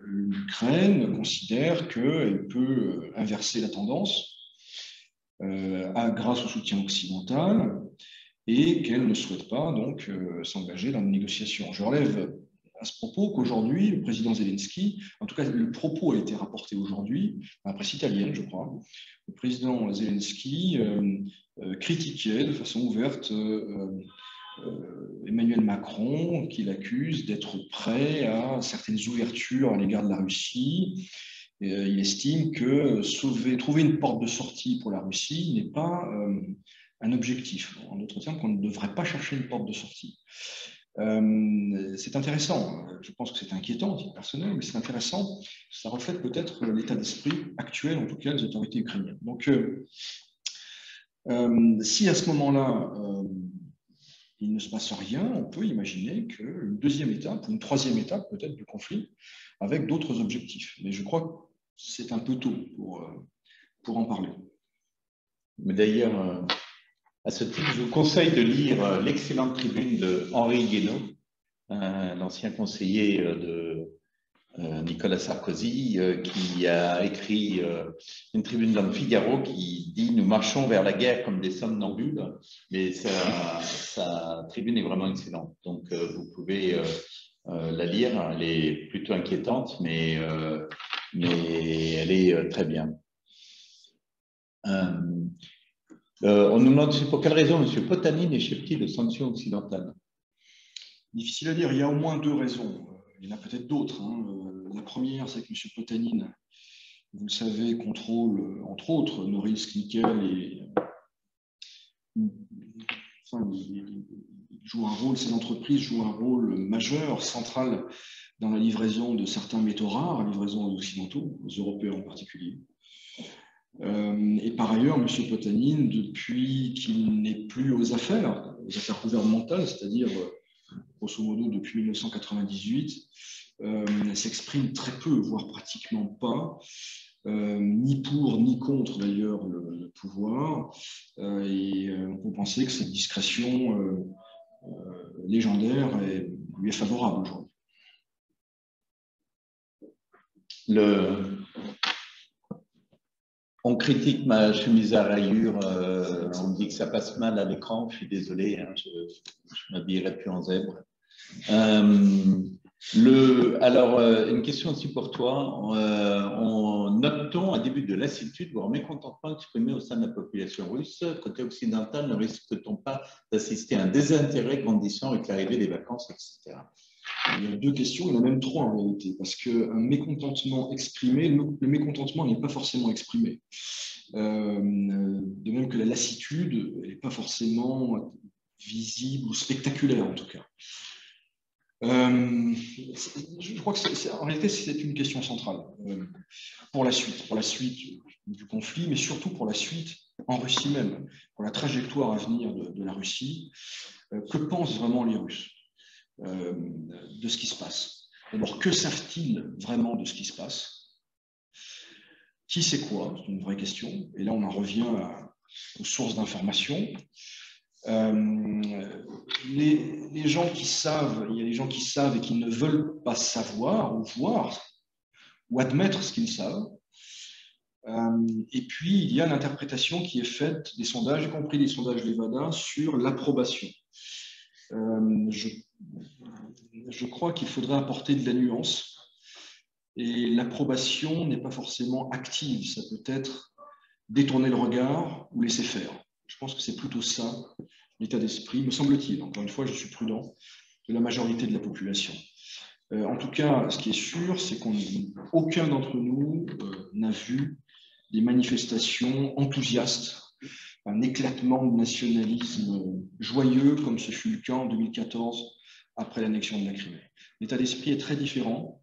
l'Ukraine considère qu'elle peut inverser la tendance grâce au soutien occidental et qu'elle ne souhaite pas donc s'engager dans une négociation? Je relève à ce propos qu'aujourd'hui, le président Zelensky, en tout cas le propos a été rapporté aujourd'hui, à la presse italienne, je crois, le président Zelensky critiquait de façon ouverte Emmanuel Macron, qu'il accuse d'être prêt à certaines ouvertures à l'égard de la Russie. Il estime que trouver une porte de sortie pour la Russie n'est pas un objectif. En d'autres termes, qu'on ne devrait pas chercher une porte de sortie. C'est intéressant, je pense que c'est inquiétant, à titre personnel, mais c'est intéressant, ça reflète peut-être l'état d'esprit actuel, en tout cas, des autorités ukrainiennes. Donc, si à ce moment-là, il ne se passe rien, on peut imaginer qu'une deuxième étape, ou une troisième étape peut-être du conflit, avec d'autres objectifs. Mais je crois que c'est un peu tôt pour en parler. Mais d'ailleurs, à ce titre, je vous conseille de lire l'excellente tribune de Henri Guénaud, l'ancien conseiller de Nicolas Sarkozy, qui a écrit une tribune dans le Figaro qui dit « Nous marchons vers la guerre comme des somnambules », mais sa tribune est vraiment excellente. Donc, vous pouvez la lire. Elle est plutôt inquiétante, mais elle est très bien. On nous demande pour quelle raison M. Potanine échappe-t-il aux sanctions occidentales? Difficile à dire, il y a au moins deux raisons. Il y en a peut-être d'autres. La première, c'est que M. Potanine, vous le savez, contrôle, entre autres, Norilsk Nickel et il joue un rôle, ces entreprises jouent un rôle majeur, central dans la livraison de certains métaux rares, la livraison aux Occidentaux, aux Européens en particulier. Et par ailleurs, M. Potanine, depuis qu'il n'est plus aux affaires gouvernementales, c'est-à-dire grosso modo depuis 1998, s'exprime très peu, voire pratiquement pas, ni pour ni contre d'ailleurs le pouvoir. Et on peut penser que cette discrétion légendaire lui est favorable aujourd'hui. On critique ma chemise à rayures, on me dit que ça passe mal à l'écran, je suis désolé, hein, je ne m'habillerai plus en zèbre. Alors, une question aussi pour toi. Note-t-on un début de lassitude, voire mécontentement exprimé au sein de la population russe? Côté occidental, ne risque-t-on pas d'assister à un désintérêt grandissant avec l'arrivée des vacances, etc.? Il y a deux questions, il y en a même trois en réalité, parce qu'un mécontentement exprimé, le mécontentement n'est pas forcément exprimé. De même que la lassitude, elle n'est pas forcément visible ou spectaculaire en tout cas. Je crois que en réalité c'est une question centrale pour la suite du conflit, mais surtout pour la suite en Russie même, pour la trajectoire à venir de la Russie. Que pensent vraiment les Russes de ce qui se passe? D'abord, que savent-ils vraiment de ce qui se passe? Qui sait quoi? C'est une vraie question. Et là, on en revient aux sources d'information. Les gens qui savent, il y a des gens qui savent et qui ne veulent pas savoir ou voir ou admettre ce qu'ils savent. Et puis, il y a l'interprétation qui est faite des sondages, y compris des sondages Levada, sur l'approbation. Je crois qu'il faudrait apporter de la nuance. Et l'approbation n'est pas forcément active. Ça peut être détourner le regard ou laisser faire. Je pense que c'est plutôt ça, l'état d'esprit, me semble-t-il. Encore une fois, je suis prudent, de la majorité de la population. En tout cas, ce qui est sûr, c'est qu'aucun d'entre nous n'a vu des manifestations enthousiastes, un éclatement de nationalisme joyeux, comme ce fut le cas en 2014, après l'annexion de la Crimée. L'état d'esprit est très différent.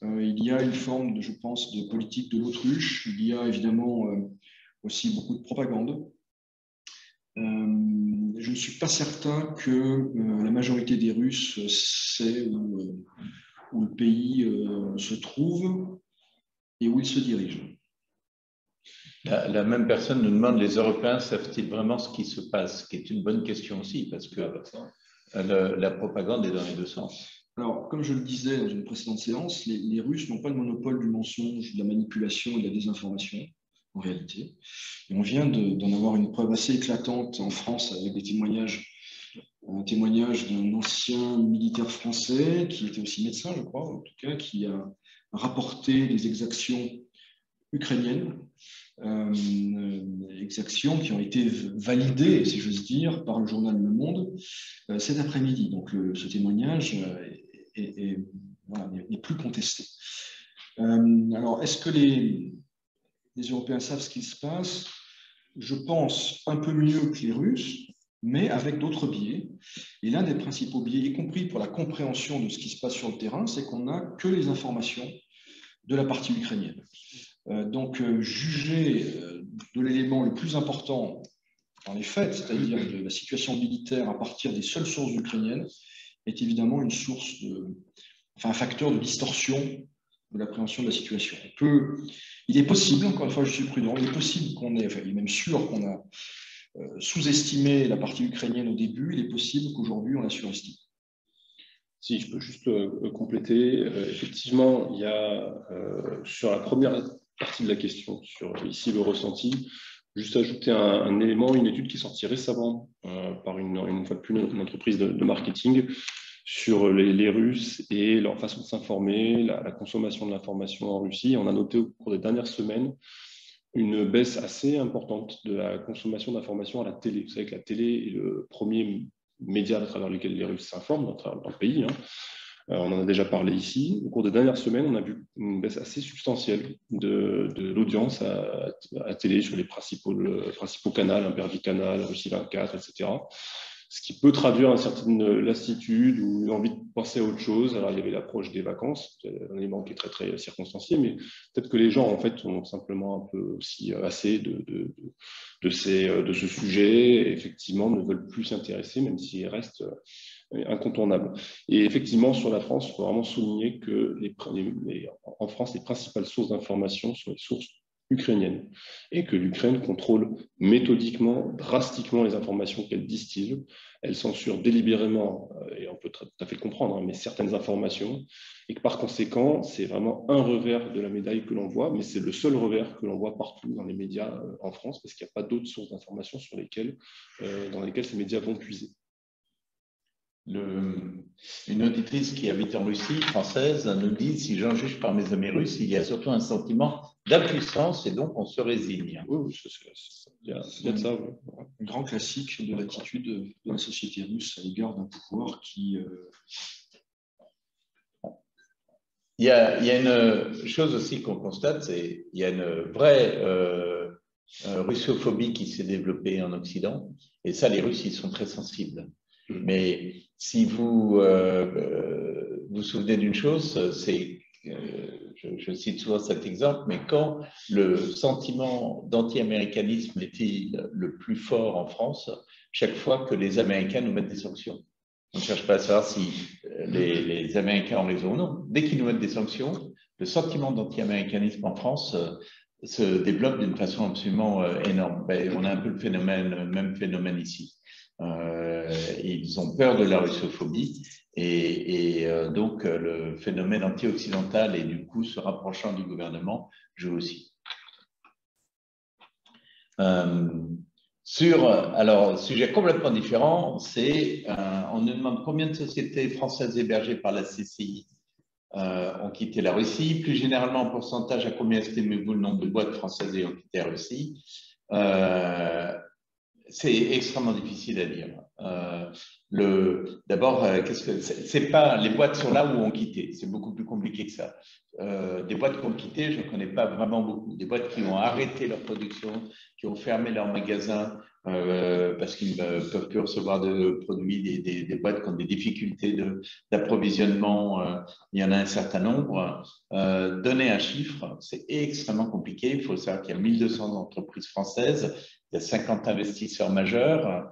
Il y a une forme, je pense, de politique de l'autruche. Il y a évidemment aussi beaucoup de propagande. Je ne suis pas certain que la majorité des Russes sait où le pays se trouve et où il se dirige. La même personne nous demande, les Européens savent-ils vraiment ce qui se passe? Ce qui est une bonne question aussi, parce que la propagande est dans les deux sens. Alors, comme je le disais dans une précédente séance, les Russes n'ont pas le monopole du mensonge, de la manipulation et de la désinformation, en réalité. Et on vient d'en avoir une preuve assez éclatante en France avec des témoignages, un témoignage d'un ancien militaire français qui était aussi médecin, je crois, en tout cas, qui a rapporté des exactions ukrainiennes, exactions qui ont été validées, si j'ose dire, par le journal Le Monde cet après-midi. Donc, ce témoignage n'est plus contesté. Alors, est-ce que les Européens savent ce qui se passe? Je pense un peu mieux que les Russes, mais avec d'autres biais. Et l'un des principaux biais, y compris pour la compréhension de ce qui se passe sur le terrain, c'est qu'on n'a que les informations de la partie ukrainienne. Donc, juger de l'élément le plus important dans les faits, c'est-à-dire de la situation militaire à partir des seules sources ukrainiennes, est évidemment une source un facteur de distorsion de l'appréhension de la situation. Il est possible, encore une fois, je suis prudent, il est possible qu'on ait, il est même sûr qu'on a sous-estimé la partie ukrainienne au début, il est possible qu'aujourd'hui on la surestime. Si je peux juste compléter, effectivement, il y a sur la première partie de la question, sur ici le ressenti, juste ajouter un élément, une étude qui est sortie récemment par une fois de plus une entreprise de marketing sur les Russes et leur façon de s'informer, la consommation de l'information en Russie. On a noté au cours des dernières semaines une baisse assez importante de la consommation d'informations à la télé. Vous savez que la télé est le premier média à travers lequel les Russes s'informent dans le pays. On en a déjà parlé ici. Au cours des dernières semaines, on a vu une baisse assez substantielle de l'audience à télé sur les principaux canaux, Perdu Canal, Russie 24, etc. Ce qui peut traduire une certaine lassitude ou une envie de penser à autre chose. Alors, il y avait l'approche des vacances, un élément qui est très, très circonstancié, mais peut-être que les gens, en fait, ont simplement un peu aussi assez de ce sujet, et effectivement, ne veulent plus s'y intéresser, même s'il reste incontournable. Et effectivement, sur la France, il faut vraiment souligner que en France, les principales sources d'information sont les sources ukrainienne et que l'Ukraine contrôle méthodiquement, drastiquement les informations qu'elle distille. Elle censure délibérément, et on peut tout à fait le comprendre, mais certaines informations, et que par conséquent, c'est vraiment un revers de la médaille que l'on voit, mais c'est le seul revers que l'on voit partout dans les médias en France, parce qu'il n'y a pas d'autres sources d'informations dans lesquelles ces médias vont puiser. Une auditrice qui habite en Russie, française, nous dit « Si j'en juge par mes amis russes, il y a surtout un sentiment d'impuissance et donc on se résigne. » Oui, il y a de ça. Ouais. Un grand classique de l'attitude de la société russe à l'égard d'un pouvoir qui… Il y a une chose aussi qu'on constate, c'est qu'il y a une vraie russophobie qui s'est développée en Occident, et ça, les Russes, ils sont très sensibles. Mais si vous vous souvenez d'une chose, c'est, je cite souvent cet exemple, mais quand le sentiment d'anti-américanisme était le plus fort en France, chaque fois que les Américains nous mettent des sanctions. On ne cherche pas à savoir si les Américains ont raison ou non. Dès qu'ils nous mettent des sanctions, le sentiment d'anti-américanisme en France se développe d'une façon absolument énorme. On a un peu le même phénomène ici. Ils ont peur de la russophobie et donc le phénomène anti-occidental et du coup se rapprochant du gouvernement joue aussi. Alors, sujet complètement différent, c'est on nous demande combien de sociétés françaises hébergées par la CCI ont quitté la Russie. Plus généralement, en pourcentage, à combien estimez-vous le nombre de boîtes françaises ayant quitté la Russie? C'est extrêmement difficile à dire. D'abord, c'est pas les boîtes sont là où ont quitté. C'est beaucoup plus compliqué que ça. Des boîtes qui ont quitté, je ne connais pas vraiment beaucoup. Des boîtes qui ont arrêté leur production, qui ont fermé leurs magasins parce qu'ils ne peuvent plus recevoir de produits. Des boîtes qui ont des difficultés d'approvisionnement. Il y en a un certain nombre. Donner un chiffre, c'est extrêmément compliqué. Il faut savoir qu'il y a 1200 entreprises françaises. Il y a 50 investisseurs majeurs.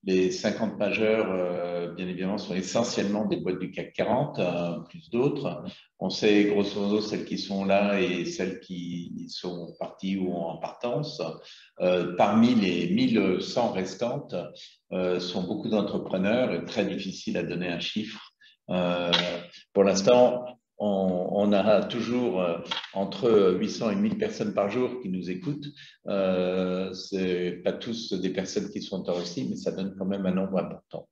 Les 50 majeurs, bien évidemment, sont essentiellement des boîtes du CAC 40, plus d'autres. On sait grosso modo celles qui sont là et celles qui sont parties ou en partance. Parmi les 1100 restantes, sont beaucoup d'entrepreneurs et très difficile à donner un chiffre. Pour l'instant, on a toujours entre 800 et 1000 personnes par jour qui nous écoutent. Ce n'est pas tous des personnes qui sont en Russie, mais ça donne quand même un nombre important.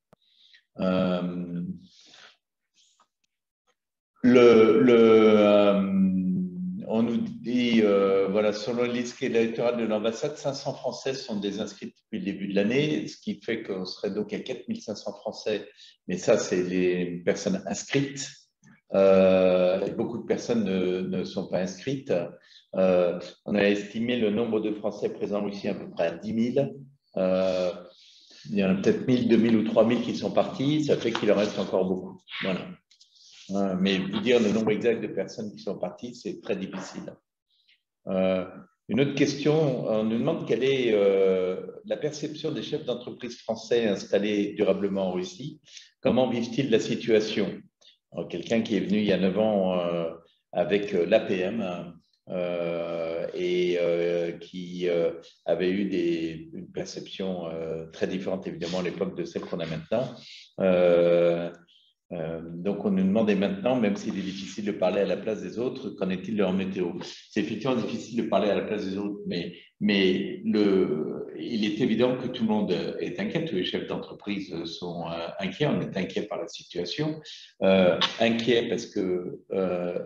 On nous dit, voilà, selon les listes électorales de l'ambassade, 500 Français sont désinscrits depuis le début de l'année, ce qui fait qu'on serait donc à 4500 Français, mais ça, c'est les personnes inscrites. Beaucoup de personnes ne sont pas inscrites. On a estimé le nombre de Français présents en Russie à peu près à 10 000. Il y en a peut-être 1000, 2000 ou 3000 qui sont partis, ça fait qu'il en reste encore beaucoup. Voilà. Mais vous dire le nombre exact de personnes qui sont parties, c'est très difficile. Une autre question, on nous demande quelle est la perception des chefs d'entreprise français installés durablement en Russie. Comment vivent-ils la situation? Quelqu'un qui est venu il y a 9 ans avec l'APM et qui avait eu une perception très différente évidemment à l'époque de celle qu'on a maintenant. Donc, on nous demandait maintenant, même s'il est difficile de parler à la place des autres, qu'en est-il de leur météo? C'est effectivement difficile de parler à la place des autres, mais il est évident que tout le monde est inquiet, tous les chefs d'entreprise sont inquiets, on est inquiet par la situation, inquiet parce que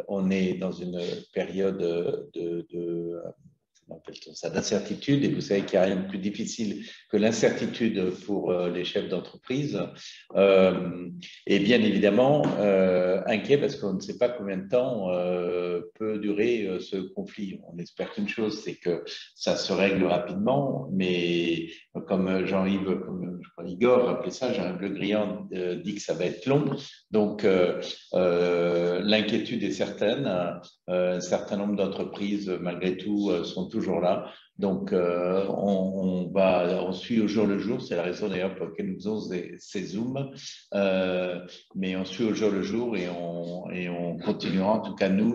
on est dans une période d'incertitude, et vous savez qu'il n'y a rien de plus difficile que l'incertitude pour les chefs d'entreprise. Et bien évidemment, inquiet parce qu'on ne sait pas combien de temps peut durer ce conflit. On espère qu'une chose, c'est que ça se règle rapidement, mais comme Jean-Yves, comme je crois Igor appelait ça, Jean-Yves Le Drian dit que ça va être long. Donc, l'inquiétude est certaine. Un certain nombre d'entreprises, malgré tout, sont toujours là. Donc, on suit au jour le jour. C'est la raison d'ailleurs pour laquelle nous faisons ces Zooms. Mais on suit au jour le jour et on continuera, en tout cas nous,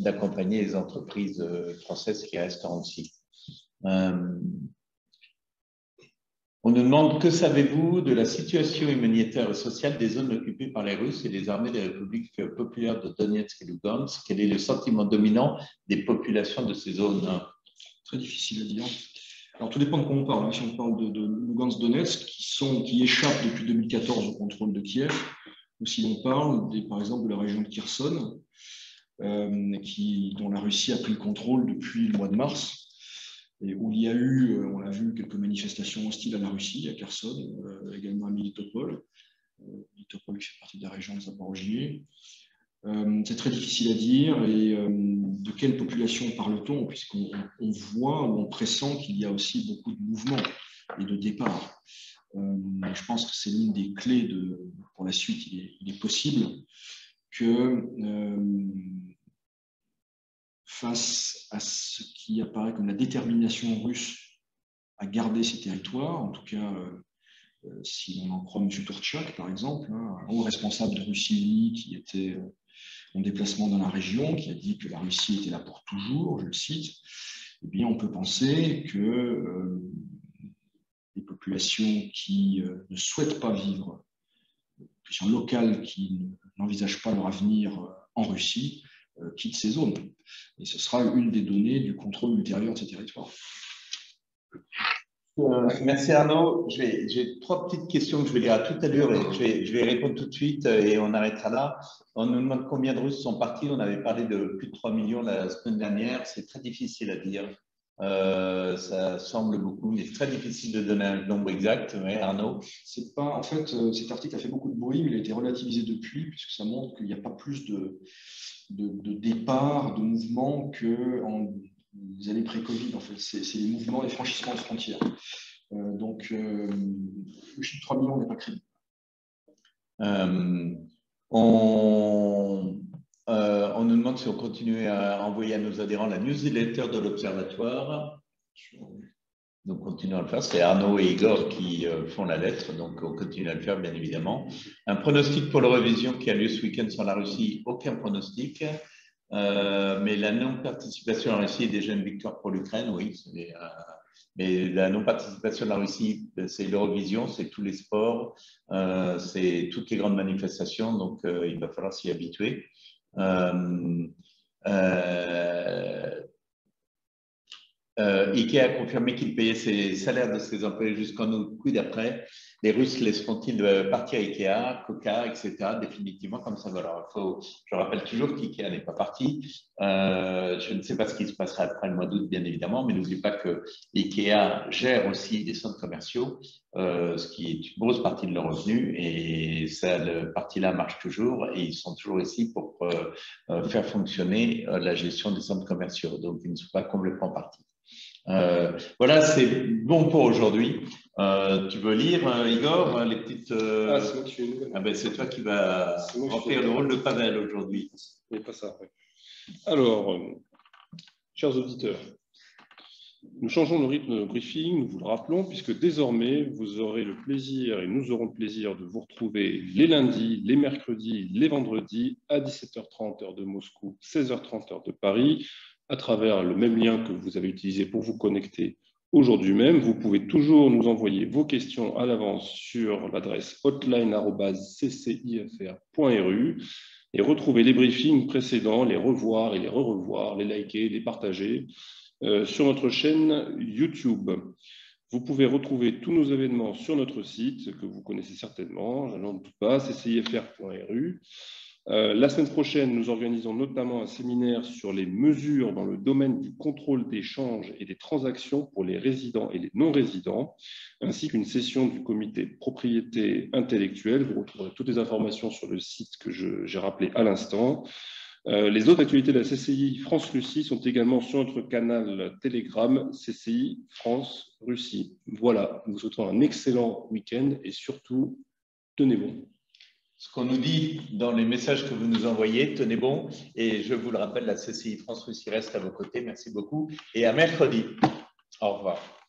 d'accompagner les entreprises françaises qui restent en Russie. On nous demande, que savez-vous de la situation humanitaire et sociale des zones occupées par les Russes et les armées des républiques populaires de Donetsk et Lugansk? Quel est le sentiment dominant des populations de ces zones? Très difficile à dire. Alors, tout dépend de quoi on parle. Si on parle de Lugansk-Donetsk, qui échappent depuis 2014 au contrôle de Kiev, ou si l'on parle, par exemple, de la région de Kherson, dont la Russie a pris le contrôle depuis le mois de mars, et où il y a eu, on l'a vu, quelques manifestations hostiles à la Russie, à Kherson, également à Melitopol. Melitopol qui fait partie de la région de Zaporozhye. C'est très difficile à dire. Et de quelle population parle-t-on, puisqu'on voit ou on pressent qu'il y a aussi beaucoup de mouvements et de départs. Je pense que c'est l'une des clés pour la suite. Il est possible que face à ce qui apparaît comme la détermination russe à garder ces territoires, en tout cas, si on en croit M. Turchak, par exemple, un haut responsable de Russie Unie qui était en déplacement dans la région, qui a dit que la Russie était là pour toujours, je le cite, eh bien, on peut penser que les populations qui ne souhaitent pas vivre, les populations locales qui n'envisagent pas leur avenir en Russie, quittent ces zones. Et ce sera une des données du contrôle ultérieur de ces territoires. Merci Arnaud. J'ai 3 petites questions que je vais lire à toute allure et je vais répondre tout de suite et on arrêtera là. On nous demande combien de Russes sont partis. On avait parlé de plus de 3 millions la semaine dernière. C'est très difficile à dire. Ça semble beaucoup, mais c'est très difficile de donner un nombre exact. Ouais, Arnaud? C'est pas, en fait, cet article a fait beaucoup de bruit, mais il a été relativisé depuis, puisque ça montre qu'il n'y a pas plus de départ, de mouvement qu'en les années pré-Covid. En fait, c'est les mouvements, les franchissements de frontières. Donc, le chiffre de 3 millions n'est pas crédible. On nous demande si on continue à envoyer à nos adhérents la newsletter de l'Observatoire. Donc, continuons à le faire. C'est Arnaud et Igor qui font la lettre, donc on continue à le faire, bien évidemment. Un pronostic pour l'Eurovision qui a lieu ce week-end sur la Russie, aucun pronostic. Mais la non-participation à la Russie est déjà une victoire pour l'Ukraine, oui. Mais la non-participation de la Russie, c'est l'Eurovision, c'est tous les sports, c'est toutes les grandes manifestations, donc il va falloir s'y habituer. Ikea a confirmé qu'il payait ses salaires de ses employés jusqu'en août. D'après, les Russes laisseront-ils partir Ikea, Coca, etc. définitivement comme ça. Alors, je rappelle toujours qu'Ikea n'est pas parti. Je ne sais pas ce qui se passera après le mois d'août, bien évidemment, mais n'oubliez pas que Ikea gère aussi des centres commerciaux, ce qui est une grosse partie de leurs revenus, et cette partie-là marche toujours, et ils sont toujours ici pour faire fonctionner la gestion des centres commerciaux. Donc, ils ne sont pas complètement partis. Voilà, c'est bon pour aujourd'hui. Tu veux lire, Igor, les petites… c'est moi qui fais une nouvelle. Ah ben, c'est toi qui vas remplir le rôle de Pavel aujourd'hui. Mais pas ça, ouais. Alors, chers auditeurs, nous changeons le rythme de briefing, nous vous le rappelons, puisque désormais, vous aurez le plaisir et nous aurons le plaisir de vous retrouver les lundis, les mercredis, les vendredis à 17h30 heure de Moscou, 16h30 heure de Paris, à travers le même lien que vous avez utilisé pour vous connecter aujourd'hui même. Vous pouvez toujours nous envoyer vos questions à l'avance sur l'adresse hotline@ccifr.ru et retrouver les briefings précédents, les revoir et les re-revoir, les liker, les partager sur notre chaîne YouTube. Vous pouvez retrouver tous nos événements sur notre site, que vous connaissez certainement, je n'en doute pas, ccifr.ru. La semaine prochaine, nous organisons notamment un séminaire sur les mesures dans le domaine du contrôle des changes et des transactions pour les résidents et les non-résidents, ainsi qu'une session du comité de propriété intellectuelle. Vous retrouverez toutes les informations sur le site que j'ai rappelé à l'instant. Les autres actualités de la CCI France-Russie sont également sur notre canal Telegram CCI France-Russie. Voilà, nous vous souhaitons un excellent week-end et surtout, tenez bon. Ce qu'on nous dit dans les messages que vous nous envoyez, tenez bon. Et je vous le rappelle, la CCI France-Russie reste à vos côtés. Merci beaucoup. Et à mercredi. Au revoir.